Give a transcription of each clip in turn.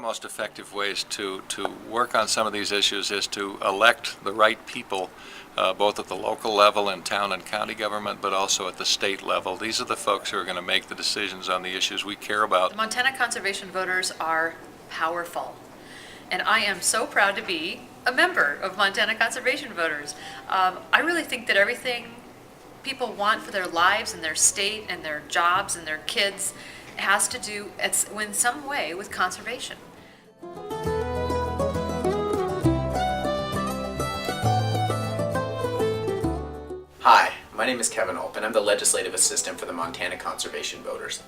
the most effective ways to work on some of these issues is to elect the right people, both at the local level in town and county government, but also at the state level. These are the folks who are going to make the decisions on the issues we care about. The Montana conservation voters are powerful, and I am so proud to be a member of Montana conservation voters. I really think that everything people want for their lives and their state and their jobs and their kids has to do in some way with conservation. Hi, my name is Kevin Olp, and I'm the Legislative Assistant for the Montana Conservation Voters.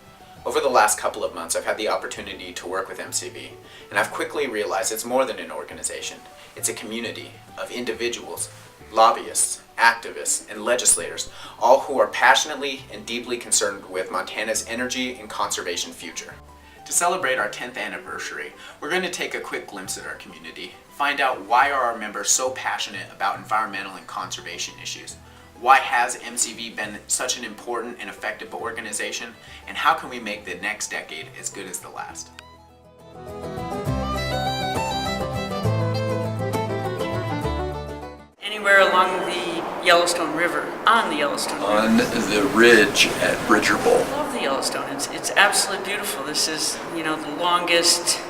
Over the last couple of months, I've had the opportunity to work with MCV, and I've quickly realized it's more than an organization. It's a community of individuals, lobbyists, activists, and legislators, all who are passionately and deeply concerned with Montana's energy and conservation future. To celebrate our 10th anniversary, we're going to take a quick glimpse at our community, find out why are our members so passionate about environmental and conservation issues. Why has MCV been such an important and effective organization, and how can we make the next decade as good as the last? Anywhere along the Yellowstone River, on the Yellowstone River. On the ridge at Bridger Bowl. I love the Yellowstone. It's absolutely beautiful. This is, the longest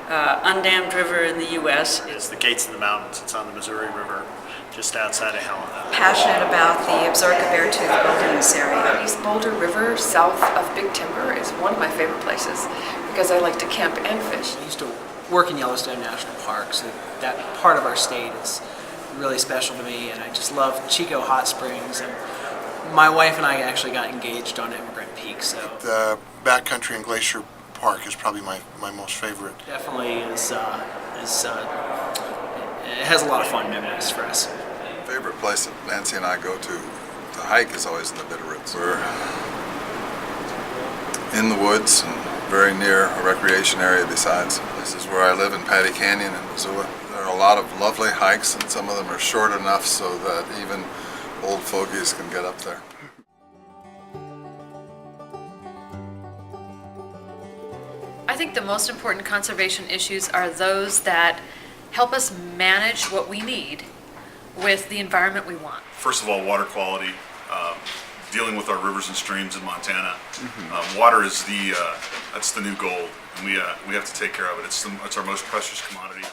undammed river in the U.S. It's the Gates of the Mountains. It's on the Missouri River, just outside of Helena. Passionate about the Absaroka Beartooth Wilderness area. East Boulder River, south of Big Timber, is one of my favorite places because I like to camp and fish. I used to work in Yellowstone National Park, so that part of our state is really special to me, and I just love Chico Hot Springs, and my wife and I actually got engaged on Emigrant Peak. So the Backcountry and Glacier Park is probably my most favorite. Definitely it has a lot of fun memories for us. Favorite place that Nancy and I go to hike is always in the Bitterroots. We're in the woods and very near a recreation area besides. This is where I live in Patty Canyon in Missoula. There are a lot of lovely hikes, and some of them are short enough so that even old fogies can get up there. I think the most important conservation issues are those that help us manage what we need with the environment we want. First of all, water quality, dealing with our rivers and streams in Montana. Water is that's the new gold, and we have to take care of it. It's our most precious commodity.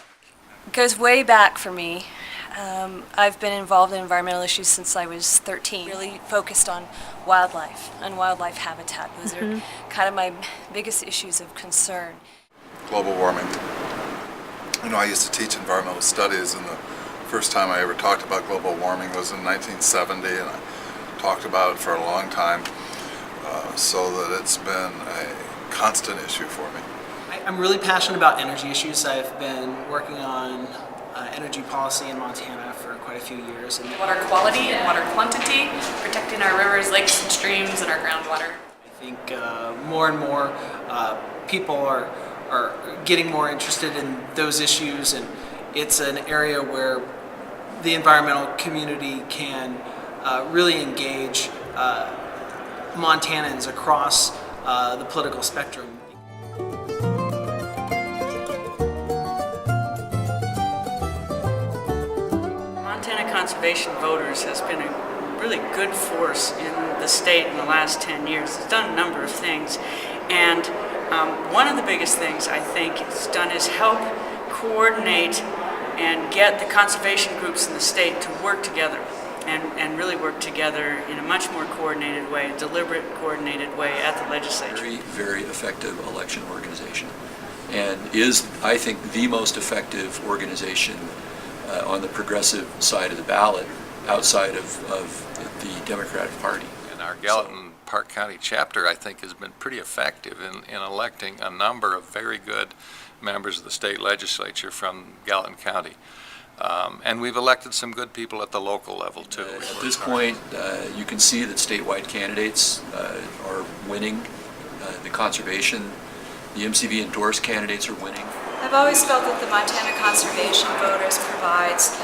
It goes way back for me. I've been involved in environmental issues since I was 13, really focused on wildlife and wildlife habitat. Those are kind of my biggest issues of concern. Global warming. I used to teach environmental studies, and the first time I ever talked about global warming was in 1970, and I talked about it for a long time, so that it's been a constant issue for me. I'm really passionate about energy issues. I've been working on energy policy in Montana for quite a few years. And Water quality and water quantity, protecting our rivers, lakes, and streams, and our groundwater. I think more and more people are getting more interested in those issues, and it's an area where the environmental community can really engage Montanans across the political spectrum. Montana Conservation Voters has been a really good force in the state in the last 10 years. It's done a number of things, and one of the biggest things I think it's done is help coordinate and get the conservation groups in the state to work together and really work together in a much more coordinated way, a deliberate, coordinated way at the legislature. Very, very effective election organization, and is, I think, the most effective organization on the progressive side of the ballot outside of the Democratic Party. And our Gallatin Park County chapter, I think, has been pretty effective in electing a number of very good members of the state legislature from Gallatin County. And we've elected some good people at the local level, too. At this point, you can see that statewide candidates are winning. The conservation, the MCV endorsed candidates are winning. I've always felt that the Montana Conservation Voters provides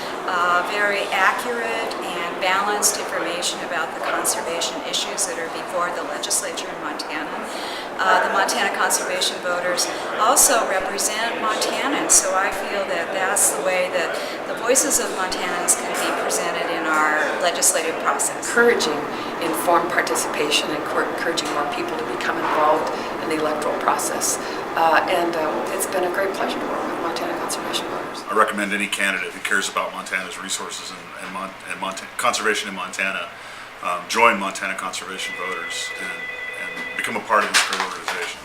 very accurate and balanced information about the conservation issues that are before the legislature in Montana. the Montana Conservation Voters also represent Montanans, so I feel that that's the way that the voices of Montanans can be presented in our legislative process. Encouraging informed participation and encouraging more people to become involved in the electoral process. It's been a great pleasure to work with Montana Conservation Voters. I recommend any candidate who cares about Montana's resources and conservation in Montana join Montana Conservation Voters and become a part of this great organization.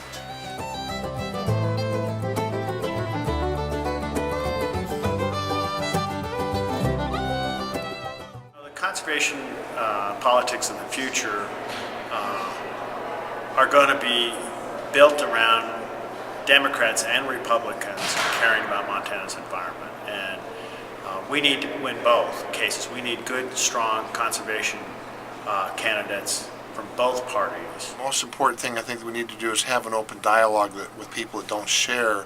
The conservation politics of the future are going to be built around Democrats and Republicans caring about Montana's environment. And we need to win both cases. We need good, strong conservation candidates from both parties. The most important thing I think that we need to do is have an open dialogue with people that don't share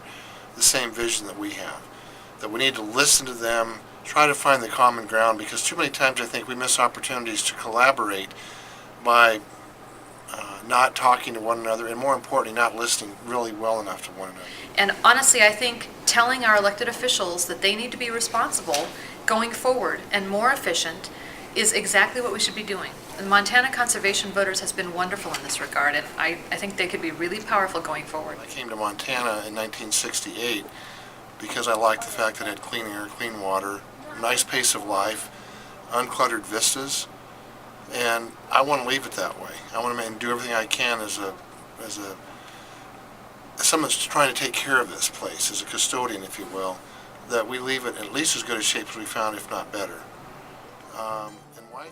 the same vision that we have. That we need to listen to them, try to find the common ground, because too many times I think we miss opportunities to collaborate by not talking to one another, and more importantly, not listening really well enough to one another. And honestly, I think telling our elected officials that they need to be responsible going forward and more efficient is exactly what we should be doing. The Montana Conservation Voters has been wonderful in this regard, and I think they could be really powerful going forward. I came to Montana in 1968 because I liked the fact that it had clean air, clean water, nice pace of life, uncluttered vistas, and I want to leave it that way. I want to do everything I can as someone that's trying to take care of this place, as a custodian, if you will, that we leave it at least as good a shape as we found, if not better. And why?